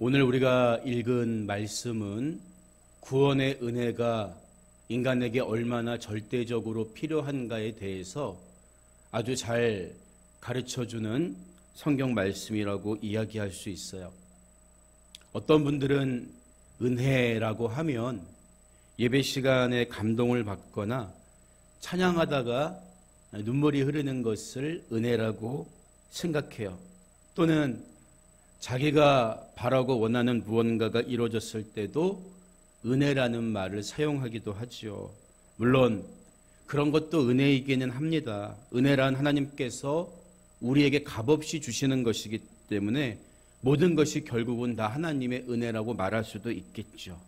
오늘 우리가 읽은 말씀은 구원의 은혜가 인간에게 얼마나 절대적으로 필요한가에 대해서 아주 잘 가르쳐주는 성경 말씀이라고 이야기할 수 있어요. 어떤 분들은 은혜라고 하면 예배 시간에 감동을 받거나 찬양하다가 눈물이 흐르는 것을 은혜라고 생각해요. 또는 자기가 바라고 원하는 무언가가 이루어졌을 때도 은혜라는 말을 사용하기도 하죠. 물론 그런 것도 은혜이기는 합니다. 은혜란 하나님께서 우리에게 값없이 주시는 것이기 때문에 모든 것이 결국은 다 하나님의 은혜라고 말할 수도 있겠죠.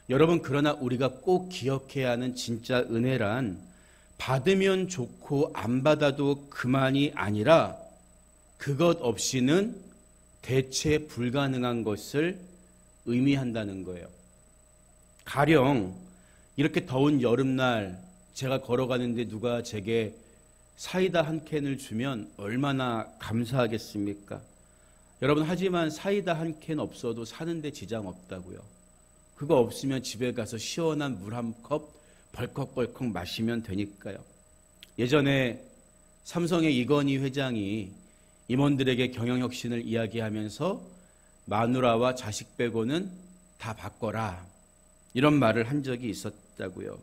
여러분, 그러나 우리가 꼭 기억해야 하는 진짜 은혜란 받으면 좋고 안 받아도 그만이 아니라 그것 없이는 대체 불가능한 것을 의미한다는 거예요. 가령 이렇게 더운 여름날 제가 걸어가는데 누가 제게 사이다 한 캔을 주면 얼마나 감사하겠습니까? 여러분, 하지만 사이다 한 캔 없어도 사는데 지장 없다고요. 그거 없으면 집에 가서 시원한 물 한 컵 벌컥벌컥 마시면 되니까요. 예전에 삼성의 이건희 회장이 임원들에게 경영혁신을 이야기하면서 마누라와 자식 빼고는 다 바꿔라, 이런 말을 한 적이 있었다고요.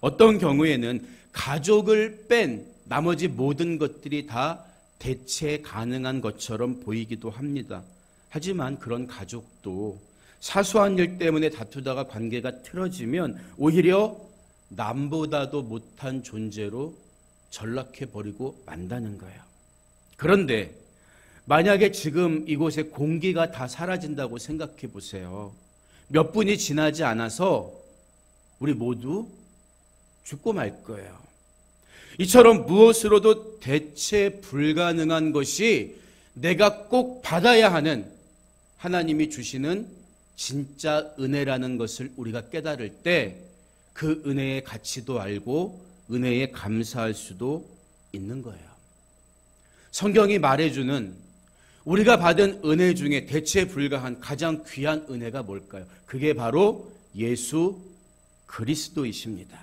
어떤 경우에는 가족을 뺀 나머지 모든 것들이 다 대체 가능한 것처럼 보이기도 합니다. 하지만 그런 가족도 사소한 일 때문에 다투다가 관계가 틀어지면 오히려 남보다도 못한 존재로 전락해버리고 만다는 거예요. 그런데 만약에 지금 이곳에 공기가 다 사라진다고 생각해 보세요. 몇 분이 지나지 않아서 우리 모두 죽고 말 거예요. 이처럼 무엇으로도 대체 불가능한 것이 내가 꼭 받아야 하는 하나님이 주시는 진짜 은혜라는 것을 우리가 깨달을 때 그 은혜의 가치도 알고 은혜에 감사할 수도 있는 거예요. 성경이 말해주는 우리가 받은 은혜 중에 대체 불가한 가장 귀한 은혜가 뭘까요? 그게 바로 예수 그리스도이십니다.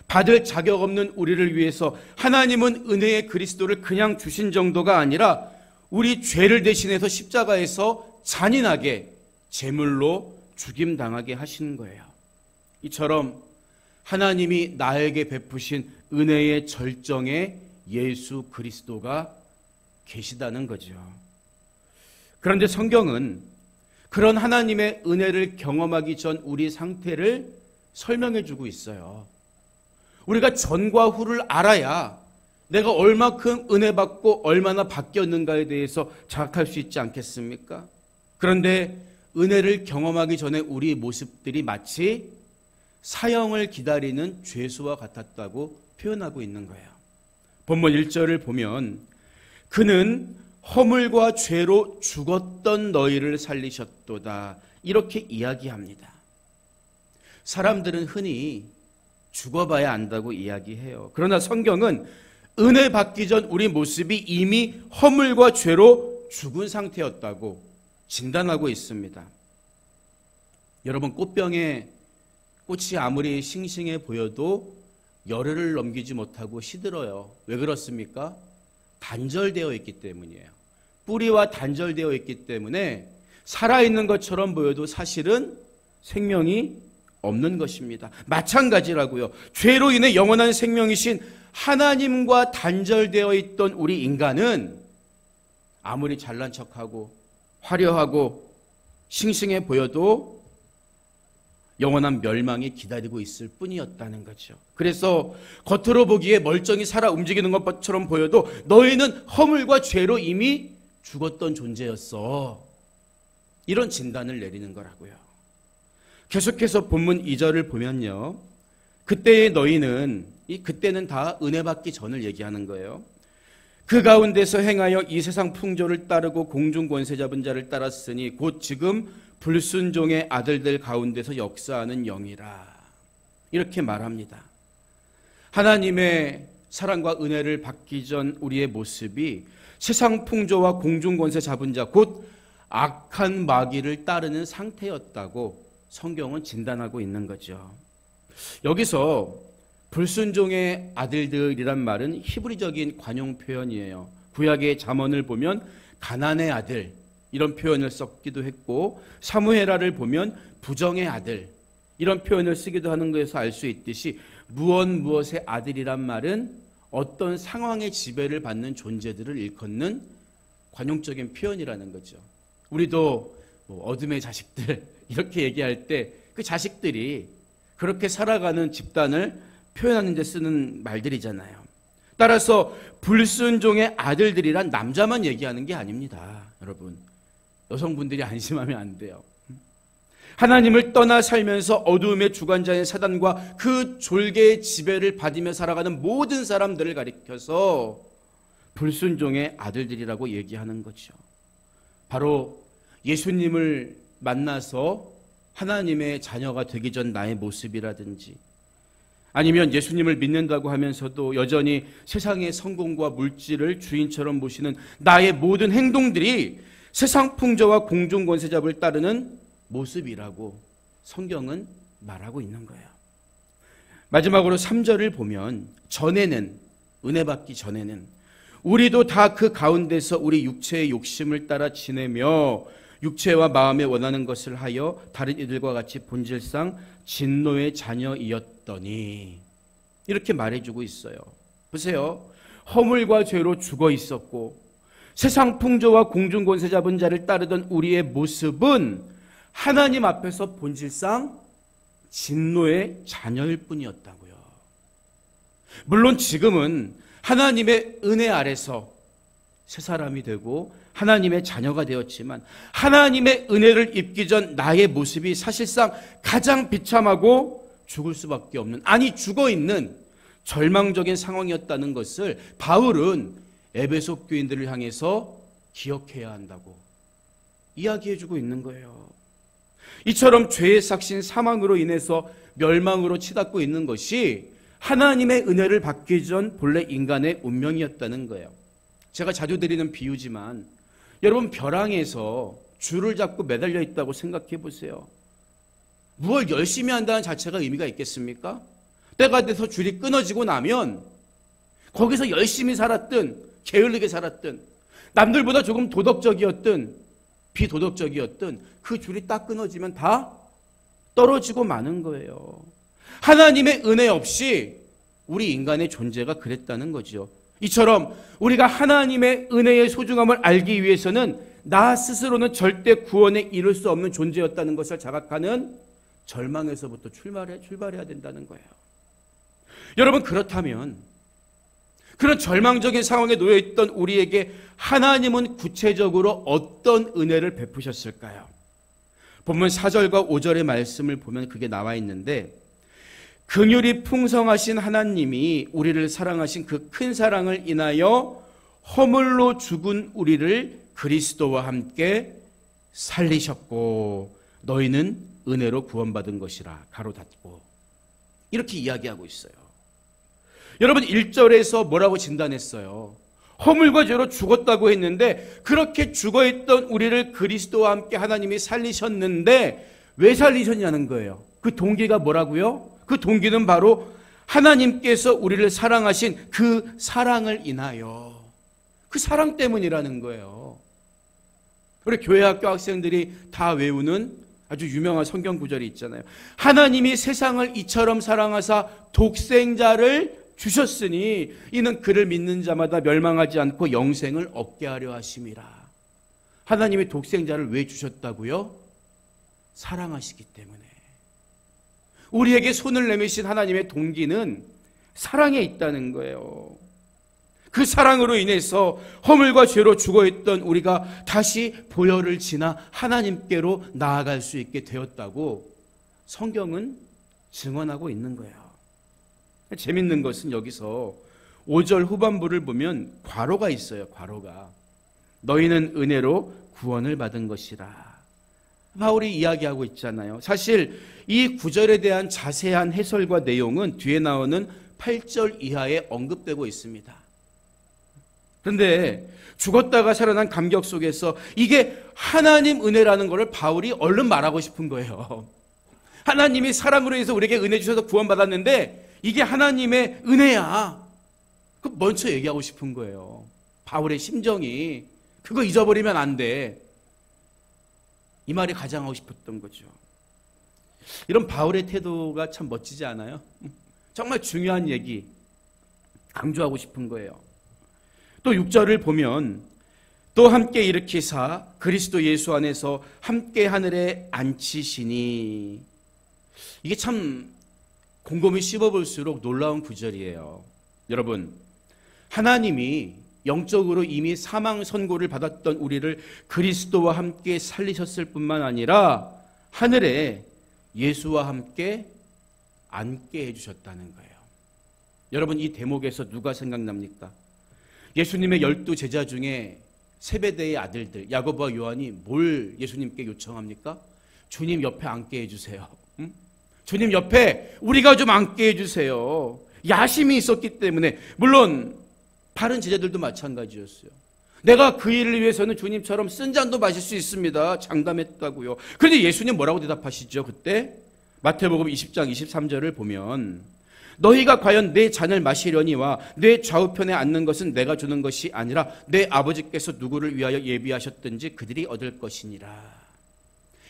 받을 자격 없는 우리를 위해서 하나님은 은혜의 그리스도를 그냥 주신 정도가 아니라 우리 죄를 대신해서 십자가에서 잔인하게 제물로 죽임당하게 하신 거예요. 이처럼 하나님이 나에게 베푸신 은혜의 절정에 예수 그리스도가 계시다는 거죠. 그런데 성경은 그런 하나님의 은혜를 경험하기 전 우리 상태를 설명해 주고 있어요. 우리가 전과 후를 알아야 내가 얼마큼 은혜 받고 얼마나 바뀌었는가에 대해서 자각할 수 있지 않겠습니까? 그런데 은혜를 경험하기 전에 우리 모습들이 마치 사형을 기다리는 죄수와 같았다고 표현하고 있는 거예요. 본문 1절을 보면 그는 허물과 죄로 죽었던 너희를 살리셨도다, 이렇게 이야기합니다. 사람들은 흔히 죽어봐야 안다고 이야기해요. 그러나 성경은 은혜 받기 전 우리 모습이 이미 허물과 죄로 죽은 상태였다고 진단하고 있습니다. 여러분, 꽃병에 꽃이 아무리 싱싱해 보여도 열흘을 넘기지 못하고 시들어요. 왜 그렇습니까? 단절되어 있기 때문이에요. 뿌리와 단절되어 있기 때문에 살아있는 것처럼 보여도 사실은 생명이 없는 것입니다. 마찬가지라고요. 죄로 인해 영원한 생명이신 하나님과 단절되어 있던 우리 인간은 아무리 잘난 척하고 화려하고 싱싱해 보여도 영원한 멸망이 기다리고 있을 뿐이었다는 거죠. 그래서 겉으로 보기에 멀쩡히 살아 움직이는 것처럼 보여도 너희는 허물과 죄로 이미 죽었던 존재였어, 이런 진단을 내리는 거라고요. 계속해서 본문 2절을 보면요, 그때의 너희는, 이 그때는 다 은혜 받기 전을 얘기하는 거예요. 그 가운데서 행하여 이 세상 풍조를 따르고 공중 권세 잡은 자를 따랐으니 곧 지금 불순종의 아들들 가운데서 역사하는 영이라, 이렇게 말합니다. 하나님의 사랑과 은혜를 받기 전 우리의 모습이 세상 풍조와 공중 권세 잡은 자, 곧 악한 마귀를 따르는 상태였다고 성경은 진단하고 있는 거죠. 여기서 불순종의 아들들이란 말은 히브리적인 관용 표현이에요. 구약의 잠언을 보면 가난의 아들 이런 표현을 썼기도 했고, 사무엘하를 보면 부정의 아들 이런 표현을 쓰기도 하는 것에서 알 수 있듯이 무엇의 아들이란 말은 어떤 상황의 지배를 받는 존재들을 일컫는 관용적인 표현이라는 거죠. 우리도 어둠의 자식들 이렇게 얘기할 때 그 자식들이 그렇게 살아가는 집단을 표현하는 데 쓰는 말들이잖아요. 따라서 불순종의 아들들이란 남자만 얘기하는 게 아닙니다. 여러분, 여성분들이 안심하면 안 돼요. 하나님을 떠나 살면서 어두움의 주관자인 사단과 그 졸개의 지배를 받으며 살아가는 모든 사람들을 가리켜서 불순종의 아들들이라고 얘기하는 거죠. 바로 예수님을 만나서 하나님의 자녀가 되기 전 나의 모습이라든지, 아니면 예수님을 믿는다고 하면서도 여전히 세상의 성공과 물질을 주인처럼 모시는 나의 모든 행동들이 세상 풍조와 공중 권세잡을 따르는 모습이라고 성경은 말하고 있는 거예요. 마지막으로 3절을 보면 전에는, 은혜 받기 전에는 우리도 다 그 가운데서 우리 육체의 욕심을 따라 지내며 육체와 마음에 원하는 것을 하여 다른 이들과 같이 본질상 진노의 자녀이었더니, 이렇게 말해주고 있어요. 보세요. 허물과 죄로 죽어 있었고 세상 풍조와 공중 권세 잡은 자를 따르던 우리의 모습은 하나님 앞에서 본질상 진노의 자녀일 뿐이었다고요. 물론 지금은 하나님의 은혜 아래서 새 사람이 되고 하나님의 자녀가 되었지만, 하나님의 은혜를 입기 전 나의 모습이 사실상 가장 비참하고 죽을 수밖에 없는, 아니 죽어 있는 절망적인 상황이었다는 것을 바울은 에베소 교인들을 향해서 기억해야 한다고 이야기해주고 있는 거예요. 이처럼 죄의 삭신 사망으로 인해서 멸망으로 치닫고 있는 것이 하나님의 은혜를 받기 전 본래 인간의 운명이었다는 거예요. 제가 자주 드리는 비유지만, 여러분 벼랑에서 줄을 잡고 매달려 있다고 생각해 보세요. 무엇 열심히 한다는 자체가 의미가 있겠습니까? 때가 돼서 줄이 끊어지고 나면 거기서 열심히 살았든 게을르게 살았든 남들보다 조금 도덕적이었든 비도덕적이었든 그 줄이 딱 끊어지면 다 떨어지고 마는 거예요. 하나님의 은혜 없이 우리 인간의 존재가 그랬다는 거죠. 이처럼 우리가 하나님의 은혜의 소중함을 알기 위해서는 나 스스로는 절대 구원에 이를 수 없는 존재였다는 것을 자각하는 절망에서부터 출발해야 된다는 거예요. 여러분, 그렇다면 그런 절망적인 상황에 놓여있던 우리에게 하나님은 구체적으로 어떤 은혜를 베푸셨을까요? 본문 4절과 5절의 말씀을 보면 그게 나와 있는데, 긍휼이 풍성하신 하나님이 우리를 사랑하신 그 큰 사랑을 인하여 허물로 죽은 우리를 그리스도와 함께 살리셨고 너희는 은혜로 구원받은 것이라 가로 닫고, 이렇게 이야기하고 있어요. 여러분, 1절에서 뭐라고 진단했어요? 허물과 죄로 죽었다고 했는데, 그렇게 죽어있던 우리를 그리스도와 함께 하나님이 살리셨는데 왜 살리셨냐는 거예요. 그 동기가 뭐라고요? 그 동기는 바로 하나님께서 우리를 사랑하신 그 사랑을 인하여, 그 사랑 때문이라는 거예요. 우리 교회 학교 학생들이 다 외우는 아주 유명한 성경 구절이 있잖아요. 하나님이 세상을 이처럼 사랑하사 독생자를 주셨으니 이는 그를 믿는 자마다 멸망하지 않고 영생을 얻게 하려 하심이라. 하나님이 독생자를 왜 주셨다고요? 사랑하시기 때문에. 우리에게 손을 내미신 하나님의 동기는 사랑에 있다는 거예요. 그 사랑으로 인해서 허물과 죄로 죽어있던 우리가 다시 보혈을 지나 하나님께로 나아갈 수 있게 되었다고 성경은 증언하고 있는 거예요. 재밌는 것은 여기서 5절 후반부를 보면 괄호가 있어요. 괄호가. 너희는 은혜로 구원을 받은 것이라. 바울이 이야기하고 있잖아요. 사실 이 구절에 대한 자세한 해설과 내용은 뒤에 나오는 8절 이하에 언급되고 있습니다. 그런데 죽었다가 살아난 감격 속에서 이게 하나님 은혜라는 것을 바울이 얼른 말하고 싶은 거예요. 하나님이 사랑으로 해서 우리에게 은혜 주셔서 구원받았는데 이게 하나님의 은혜야. 그 먼저 얘기하고 싶은 거예요. 바울의 심정이. 그거 잊어버리면 안 돼. 이 말이 가장 하고 싶었던 거죠. 이런 바울의 태도가 참 멋지지 않아요? 정말 중요한 얘기 강조하고 싶은 거예요. 또 6절을 보면 또 함께 일으키사 그리스도 예수 안에서 함께 하늘에 앉히시니, 이게 참 곰곰이 씹어볼수록 놀라운 구절이에요. 여러분, 하나님이 영적으로 이미 사망 선고를 받았던 우리를 그리스도와 함께 살리셨을 뿐만 아니라 하늘에 예수와 함께 앉게 해주셨다는 거예요. 여러분, 이 대목에서 누가 생각납니까? 예수님의 12 제자 중에 세베대의 아들들 야고보와 요한이 뭘 예수님께 요청합니까? 주님 옆에 앉게 해주세요. 응? 주님 옆에 우리가 좀 앉게 해주세요. 야심이 있었기 때문에. 물론 다른 제자들도 마찬가지였어요. 내가 그 일을 위해서는 주님처럼 쓴 잔도 마실 수 있습니다. 장담했다고요. 그런데 예수님 뭐라고 대답하시죠? 그때 마태복음 20장 23절을 보면 너희가 과연 내 잔을 마시려니와 내 좌우편에 앉는 것은 내가 주는 것이 아니라 내 아버지께서 누구를 위하여 예비하셨든지 그들이 얻을 것이니라.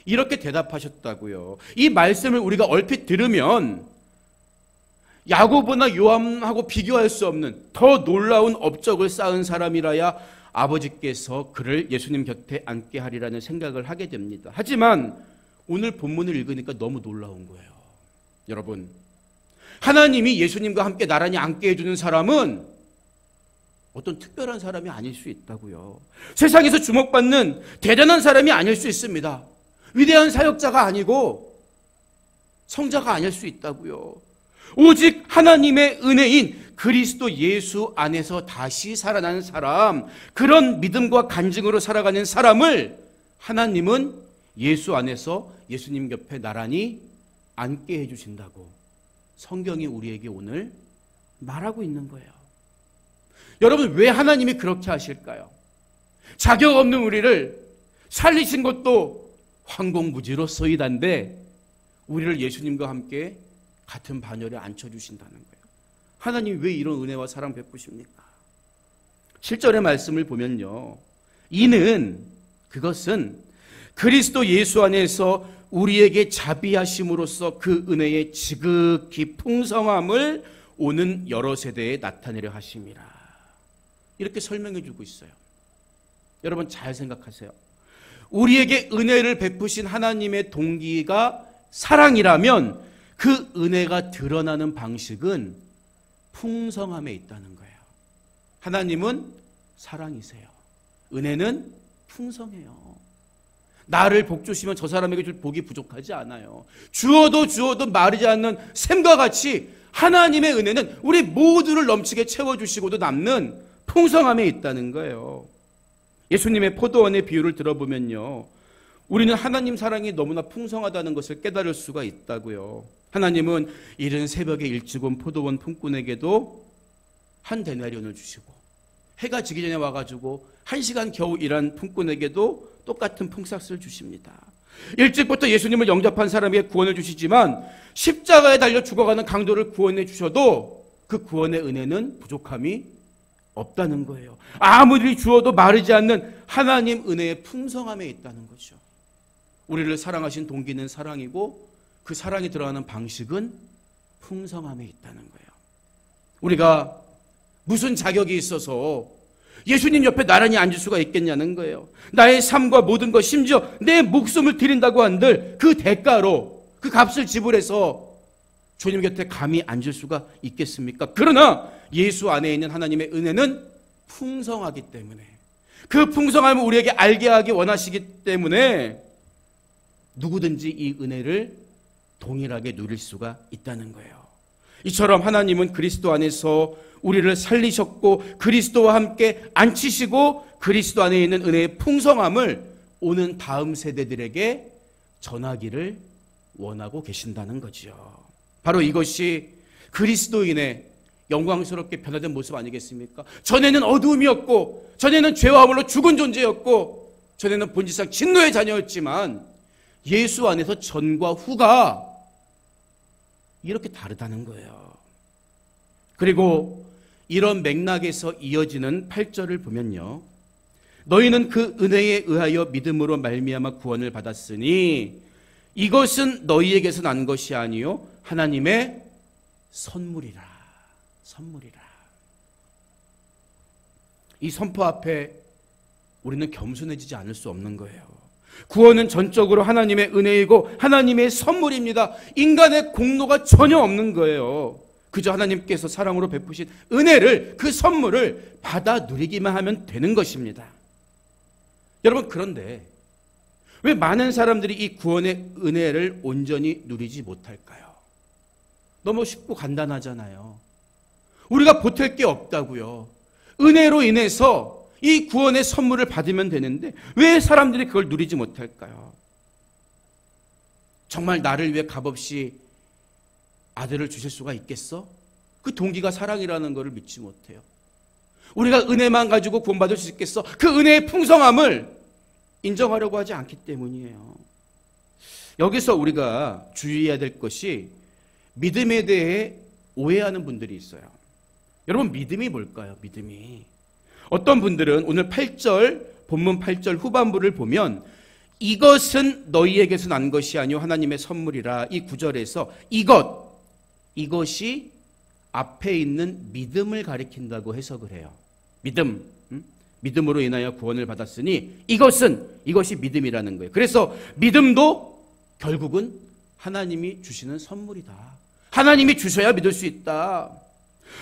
이렇게 대답하셨다고요. 이 말씀을 우리가 얼핏 들으면 야고보나 요한하고 비교할 수 없는 더 놀라운 업적을 쌓은 사람이라야 아버지께서 그를 예수님 곁에 앉게 하리라는 생각을 하게 됩니다. 하지만 오늘 본문을 읽으니까 너무 놀라운 거예요. 여러분, 하나님이 예수님과 함께 나란히 앉게 해주는 사람은 어떤 특별한 사람이 아닐 수 있다고요. 세상에서 주목받는 대단한 사람이 아닐 수 있습니다. 위대한 사역자가 아니고 성자가 아닐 수 있다고요. 오직 하나님의 은혜인 그리스도 예수 안에서 다시 살아나는 사람, 그런 믿음과 간증으로 살아가는 사람을 하나님은 예수 안에서 예수님 옆에 나란히 앉게 해주신다고 성경이 우리에게 오늘 말하고 있는 거예요. 여러분, 왜 하나님이 그렇게 하실까요? 자격 없는 우리를 살리신 것도 황공무지로서이단데 우리를 예수님과 함께 같은 반열에 앉혀주신다는 거예요. 하나님이 왜 이런 은혜와 사랑 베푸십니까? 7절의 말씀을 보면요, 그것은 그리스도 예수 안에서 우리에게 자비하심으로써 그 은혜의 지극히 풍성함을 오는 여러 세대에 나타내려 하심이라. 이렇게 설명해 주고 있어요. 여러분, 잘 생각하세요. 우리에게 은혜를 베푸신 하나님의 동기가 사랑이라면 그 은혜가 드러나는 방식은 풍성함에 있다는 거예요. 하나님은 사랑이세요. 은혜는 풍성해요. 나를 복 주시면 저 사람에게 줄 복이 부족하지 않아요. 주어도 마르지 않는 샘과 같이 하나님의 은혜는 우리 모두를 넘치게 채워주시고도 남는 풍성함에 있다는 거예요. 예수님의 포도원의 비유를 들어보면요, 우리는 하나님 사랑이 너무나 풍성하다는 것을 깨달을 수가 있다고요. 하나님은 이른 새벽에 일찍 온 포도원 품꾼에게도 한 데나리온을 주시고, 해가 지기 전에 와가지고 1시간 겨우 일한 품꾼에게도 똑같은 품삯을 주십니다. 일찍부터 예수님을 영접한 사람에게 구원을 주시지만 십자가에 달려 죽어가는 강도를 구원해 주셔도 그 구원의 은혜는 부족함이 없다는 거예요. 아무리 주어도 마르지 않는 하나님 은혜의 풍성함에 있다는 거죠. 우리를 사랑하신 동기는 사랑이고 그 사랑이 들어가는 방식은 풍성함에 있다는 거예요. 우리가 무슨 자격이 있어서 예수님 옆에 나란히 앉을 수가 있겠냐는 거예요. 나의 삶과 모든 것, 심지어 내 목숨을 드린다고 한들 그 대가로 그 값을 지불해서 주님 곁에 감히 앉을 수가 있겠습니까? 그러나 예수 안에 있는 하나님의 은혜는 풍성하기 때문에, 그 풍성함을 우리에게 알게 하기 원하시기 때문에 누구든지 이 은혜를 동일하게 누릴 수가 있다는 거예요. 이처럼 하나님은 그리스도 안에서 우리를 살리셨고 그리스도와 함께 앉히시고 그리스도 안에 있는 은혜의 풍성함을 오는 다음 세대들에게 전하기를 원하고 계신다는 거죠. 바로 이것이 그리스도인의 영광스럽게 변화된 모습 아니겠습니까? 전에는 어두움이었고, 전에는 죄와 허물로 죽은 존재였고, 전에는 본질상 진노의 자녀였지만 예수 안에서 전과 후가 이렇게 다르다는 거예요. 그리고 이런 맥락에서 이어지는 8절을 보면요, 너희는 그 은혜에 의하여 믿음으로 말미암아 구원을 받았으니 이것은 너희에게서 난 것이 아니요 하나님의 선물이라. 선물이라. 이 선포 앞에 우리는 겸손해지지 않을 수 없는 거예요. 구원은 전적으로 하나님의 은혜이고 하나님의 선물입니다. 인간의 공로가 전혀 없는 거예요. 그저 하나님께서 사랑으로 베푸신 은혜를, 그 선물을 받아 누리기만 하면 되는 것입니다. 여러분, 그런데 왜 많은 사람들이 이 구원의 은혜를 온전히 누리지 못할까요? 너무 쉽고 간단하잖아요. 우리가 보탤 게 없다고요. 은혜로 인해서 이 구원의 선물을 받으면 되는데 왜 사람들이 그걸 누리지 못할까요? 정말 나를 위해 값없이 아들을 주실 수가 있겠어? 그 동기가 사랑이라는 것을 믿지 못해요. 우리가 은혜만 가지고 구원받을 수 있겠어? 그 은혜의 풍성함을 인정하려고 하지 않기 때문이에요. 여기서 우리가 주의해야 될 것이 믿음에 대해 오해하는 분들이 있어요. 여러분, 믿음이 뭘까요? 믿음이. 어떤 분들은 오늘 8절, 본문 8절 후반부를 보면 이것은 너희에게서 난 것이 아니요 하나님의 선물이라, 이 구절에서 이것이 앞에 있는 믿음을 가리킨다고 해석을 해요. 믿음. 믿음으로 인하여 구원을 받았으니 이것이 믿음이라는 거예요. 그래서 믿음도 결국은 하나님이 주시는 선물이다. 하나님이 주셔야 믿을 수 있다.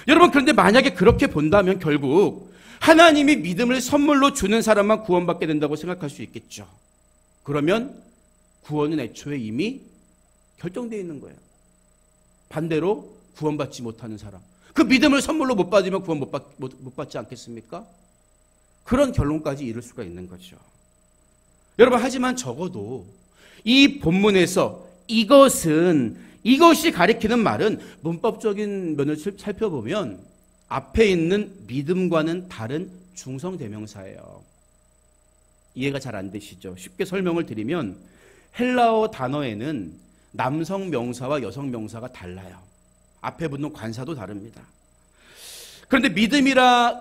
여러분, 그런데 만약에 그렇게 본다면 결국 하나님이 믿음을 선물로 주는 사람만 구원받게 된다고 생각할 수 있겠죠. 그러면 구원은 애초에 이미 결정되어 있는 거예요. 반대로 구원받지 못하는 사람, 그 믿음을 선물로 못 받으면 구원 못 받지 않겠습니까? 그런 결론까지 이룰 수가 있는 거죠. 여러분, 하지만 적어도 이 본문에서 이것이 가리키는 말은 문법적인 면을 살펴보면 앞에 있는 믿음과는 다른 중성대명사예요. 이해가 잘 안 되시죠? 쉽게 설명을 드리면 헬라어 단어에는 남성 명사와 여성 명사가 달라요. 앞에 붙는 관사도 다릅니다. 그런데 믿음과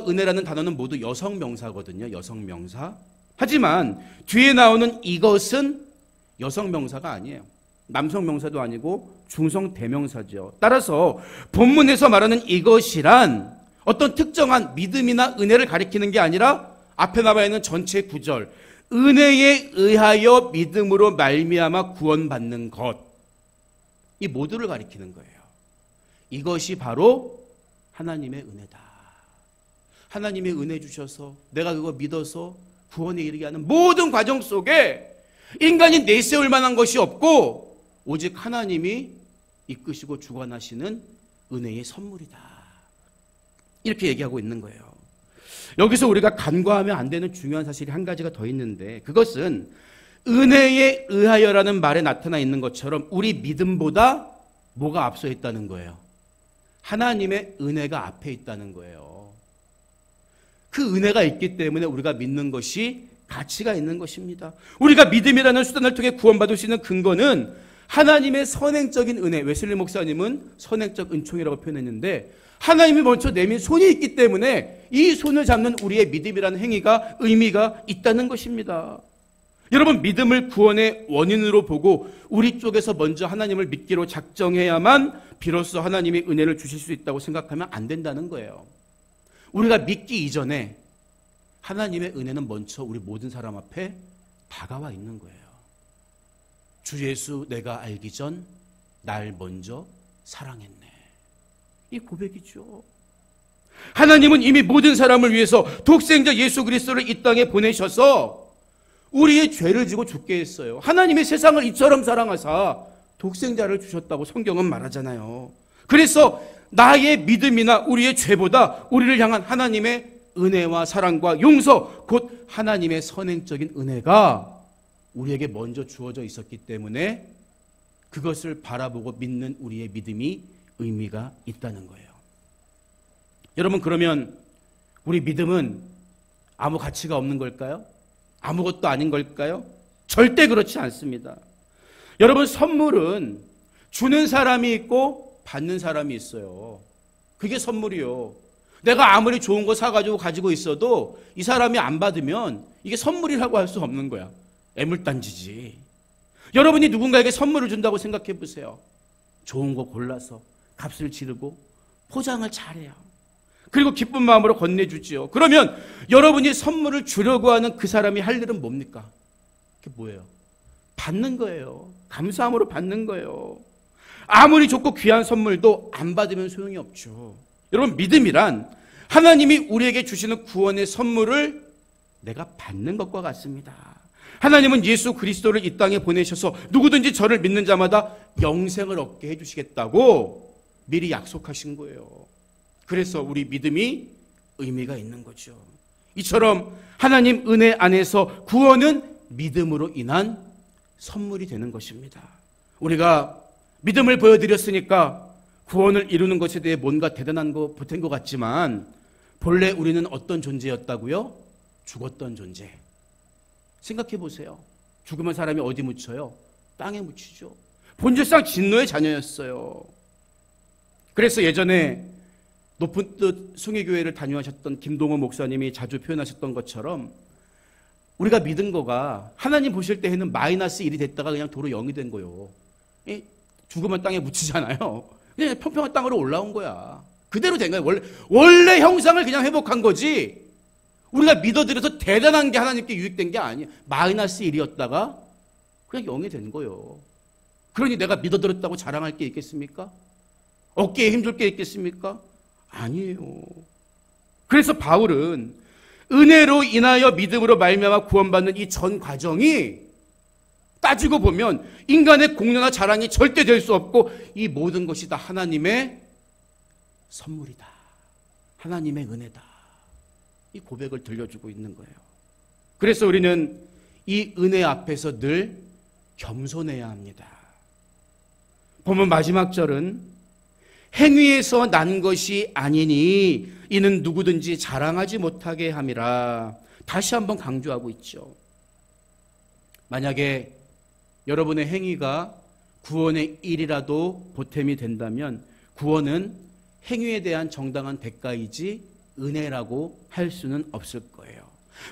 은혜라는 단어는 모두 여성 명사거든요. 여성 명사. 하지만 뒤에 나오는 이것은 여성 명사가 아니에요. 남성 명사도 아니고 중성 대명사죠. 따라서 본문에서 말하는 이것이란 어떤 특정한 믿음이나 은혜를 가리키는 게 아니라 앞에 나와 있는 전체 구절, 은혜에 의하여 믿음으로 말미암아 구원받는 것, 이 모두를 가리키는 거예요. 이것이 바로 하나님의 은혜다. 하나님의 은혜 주셔서 내가 그거 믿어서 구원에 이르게 하는 모든 과정 속에 인간이 내세울 만한 것이 없고 오직 하나님이 이끄시고 주관하시는 은혜의 선물이다. 이렇게 얘기하고 있는 거예요. 여기서 우리가 간과하면 안 되는 중요한 사실이 한 가지가 더 있는데, 그것은 은혜에 의하여라는 말에 나타나 있는 것처럼 우리 믿음보다 뭐가 앞서 있다는 거예요? 하나님의 은혜가 앞에 있다는 거예요. 그 은혜가 있기 때문에 우리가 믿는 것이 가치가 있는 것입니다. 우리가 믿음이라는 수단을 통해 구원받을 수 있는 근거는 하나님의 선행적인 은혜, 웨슬리 목사님은 선행적 은총이라고 표현했는데 하나님이 먼저 내민 손이 있기 때문에 이 손을 잡는 우리의 믿음이라는 행위가 의미가 있다는 것입니다. 여러분, 믿음을 구원의 원인으로 보고 우리 쪽에서 먼저 하나님을 믿기로 작정해야만 비로소 하나님이 은혜를 주실 수 있다고 생각하면 안 된다는 거예요. 우리가 믿기 이전에 하나님의 은혜는 먼저 우리 모든 사람 앞에 다가와 있는 거예요. 주 예수 내가 알기 전 날 먼저 사랑했네. 이 고백이죠. 하나님은 이미 모든 사람을 위해서 독생자 예수 그리스도를 이 땅에 보내셔서 우리의 죄를 지고 죽게 했어요. 하나님의 세상을 이처럼 사랑하사 독생자를 주셨다고 성경은 말하잖아요. 그래서 나의 믿음이나 우리의 죄보다 우리를 향한 하나님의 은혜와 사랑과 용서, 곧 하나님의 선행적인 은혜가 우리에게 먼저 주어져 있었기 때문에 그것을 바라보고 믿는 우리의 믿음이 의미가 있다는 거예요. 여러분, 그러면 우리 믿음은 아무 가치가 없는 걸까요? 아무것도 아닌 걸까요? 절대 그렇지 않습니다. 여러분, 선물은 주는 사람이 있고 받는 사람이 있어요. 그게 선물이요. 내가 아무리 좋은 거 사가지고 가지고 있어도 이 사람이 안 받으면 이게 선물이라고 할 수 없는 거야. 애물단지지. 여러분이 누군가에게 선물을 준다고 생각해 보세요. 좋은 거 골라서 값을 지르고 포장을 잘해요. 그리고 기쁜 마음으로 건네주지요. 그러면 여러분이 선물을 주려고 하는 그 사람이 할 일은 뭡니까? 그게 뭐예요? 받는 거예요. 감사함으로 받는 거예요. 아무리 좋고 귀한 선물도 안 받으면 소용이 없죠. 여러분, 믿음이란 하나님이 우리에게 주시는 구원의 선물을 내가 받는 것과 같습니다. 하나님은 예수 그리스도를 이 땅에 보내셔서 누구든지 저를 믿는 자마다 영생을 얻게 해주시겠다고 미리 약속하신 거예요. 그래서 우리 믿음이 의미가 있는 거죠. 이처럼 하나님 은혜 안에서 구원은 믿음으로 인한 선물이 되는 것입니다. 우리가 믿음을 보여드렸으니까 구원을 이루는 것에 대해 뭔가 대단한 거 보탠 것 같지만 본래 우리는 어떤 존재였다고요? 죽었던 존재. 생각해 보세요. 죽으면 사람이 어디 묻혀요? 땅에 묻히죠. 본질상 진노의 자녀였어요. 그래서 예전에 높은 뜻 숭의교회를 다녀하셨던 김동호 목사님이 자주 표현하셨던 것처럼 우리가 믿은 거가 하나님 보실 때에는 마이너스 1이 됐다가 그냥 도로 0이 된 거예요. 죽으면 땅에 묻히잖아요. 그냥 평평한 땅으로 올라온 거야. 그대로 된 거예요. 원래 형상을 그냥 회복한 거지 우리가 믿어드려서 대단한 게 하나님께 유익된 게 아니에요. 마이너스 1이었다가 그냥 0이 된 거예요. 그러니 내가 믿어드렸다고 자랑할 게 있겠습니까? 어깨에 힘줄 게 있겠습니까? 아니에요. 그래서 바울은 은혜로 인하여 믿음으로 말미암아 구원받는 이 전 과정이 따지고 보면 인간의 공로나 자랑이 절대 될 수 없고 이 모든 것이 다 하나님의 선물이다. 하나님의 은혜다. 이 고백을 들려주고 있는 거예요. 그래서 우리는 이 은혜 앞에서 늘 겸손해야 합니다. 보면 마지막 절은 행위에서 난 것이 아니니 이는 누구든지 자랑하지 못하게 함이라. 다시 한번 강조하고 있죠. 만약에 여러분의 행위가 구원의 일이라도 보탬이 된다면 구원은 행위에 대한 정당한 대가이지 은혜라고 할 수는 없을 거예요.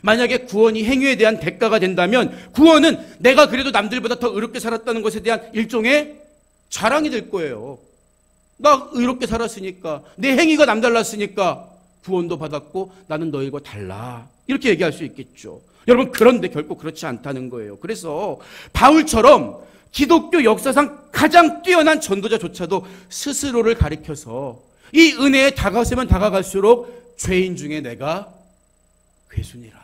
만약에 구원이 행위에 대한 대가가 된다면 구원은 내가 그래도 남들보다 더 의롭게 살았다는 것에 대한 일종의 자랑이 될 거예요. 나 의롭게 살았으니까, 내 행위가 남달랐으니까 구원도 받았고 나는 너희와 달라. 이렇게 얘기할 수 있겠죠. 여러분, 그런데 결코 그렇지 않다는 거예요. 그래서 바울처럼 기독교 역사상 가장 뛰어난 전도자조차도 스스로를 가리켜서 이 은혜에 다가서면 다가갈수록 죄인 중에 내가 괴순이라.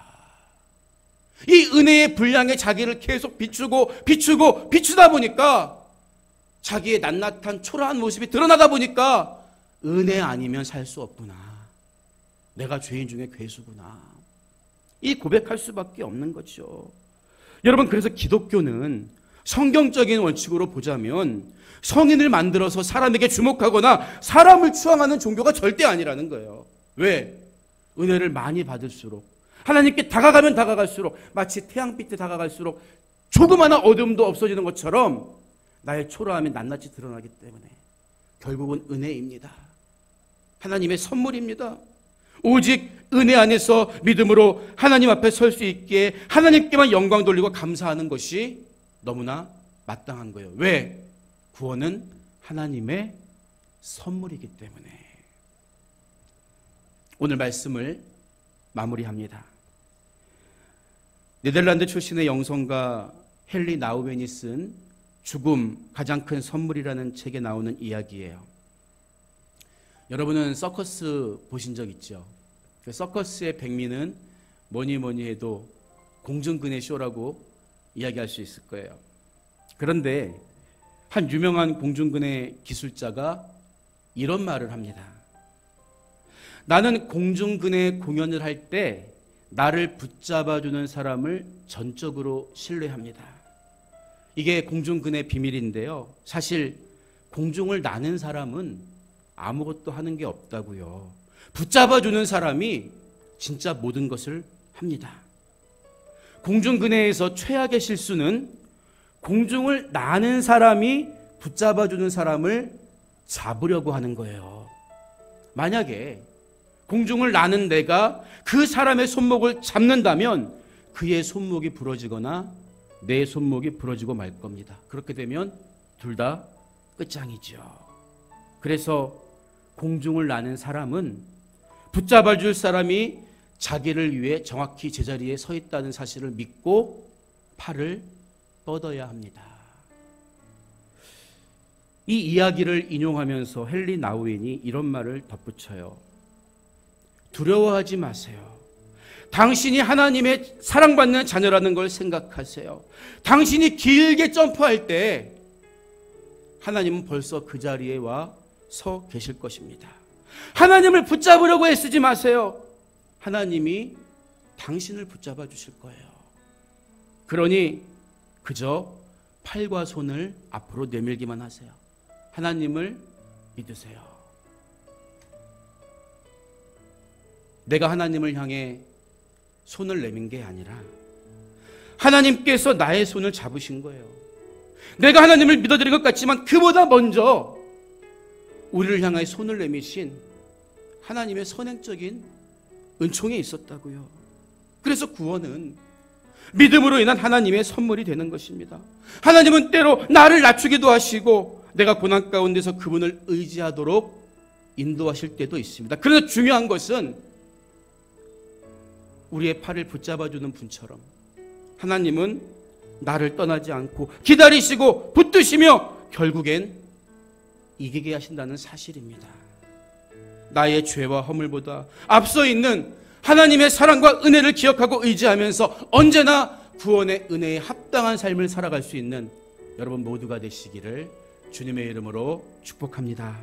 이 은혜의 분량에 자기를 계속 비추다 보니까 자기의 낱낱한 초라한 모습이 드러나다 보니까 은혜 아니면 살 수 없구나. 내가 죄인 중에 괴수구나. 이 고백할 수밖에 없는 거죠. 여러분, 그래서 기독교는 성경적인 원칙으로 보자면 성인을 만들어서 사람에게 주목하거나 사람을 추앙하는 종교가 절대 아니라는 거예요. 왜? 은혜를 많이 받을수록 하나님께 다가가면 다가갈수록 마치 태양빛에 다가갈수록 조그마한 어둠도 없어지는 것처럼 나의 초라함이 낱낱이 드러나기 때문에 결국은 은혜입니다. 하나님의 선물입니다. 오직 은혜 안에서 믿음으로 하나님 앞에 설 수 있게 하나님께만 영광 돌리고 감사하는 것이 너무나 마땅한 거예요. 왜? 구원은 하나님의 선물이기 때문에. 오늘 말씀을 마무리합니다. 네덜란드 출신의 영성가 헨리 나우멘이 쓴 죽음 가장 큰 선물이라는 책에 나오는 이야기예요. 여러분은 서커스 보신 적 있죠? 그 서커스의 백미는 뭐니 해도 공중근의 쇼라고 이야기할 수 있을 거예요. 그런데 한 유명한 공중근의 기술자가 이런 말을 합니다. 나는 공중근의 공연을 할 때 나를 붙잡아주는 사람을 전적으로 신뢰합니다. 이게 공중근의 비밀인데요. 사실 공중을 나는 사람은 아무것도 하는 게 없다고요. 붙잡아주는 사람이 진짜 모든 것을 합니다. 공중근해에서 최악의 실수는 공중을 나는 사람이 붙잡아주는 사람을 잡으려고 하는 거예요. 만약에 공중을 나는 내가 그 사람의 손목을 잡는다면 그의 손목이 부러지거나 내 손목이 부러지고 말 겁니다. 그렇게 되면 둘 다 끝장이죠. 그래서 공중을 나는 사람은 붙잡아줄 사람이 자기를 위해 정확히 제자리에 서 있다는 사실을 믿고 팔을 뻗어야 합니다. 이 이야기를 인용하면서 헨리 나우인이 이런 말을 덧붙여요. 두려워하지 마세요. 당신이 하나님의 사랑받는 자녀라는 걸 생각하세요. 당신이 길게 점프할 때 하나님은 벌써 그 자리에 와 서 계실 것입니다. 하나님을 붙잡으려고 애쓰지 마세요. 하나님이 당신을 붙잡아 주실 거예요. 그러니 그저 팔과 손을 앞으로 내밀기만 하세요. 하나님을 믿으세요. 내가 하나님을 향해 손을 내민 게 아니라 하나님께서 나의 손을 잡으신 거예요. 내가 하나님을 믿어드린 것 같지만 그보다 먼저 우리를 향하여 손을 내미신 하나님의 선행적인 은총에 있었다고요. 그래서 구원은 믿음으로 인한 하나님의 선물이 되는 것입니다. 하나님은 때로 나를 낮추기도 하시고 내가 고난 가운데서 그분을 의지하도록 인도하실 때도 있습니다. 그러나 중요한 것은 우리의 팔을 붙잡아주는 분처럼 하나님은 나를 떠나지 않고 기다리시고 붙드시며 결국엔 이기게 하신다는 사실입니다. 나의 죄와 허물보다 앞서 있는 하나님의 사랑과 은혜를 기억하고 의지하면서 언제나 구원의 은혜에 합당한 삶을 살아갈 수 있는 여러분 모두가 되시기를 주님의 이름으로 축복합니다.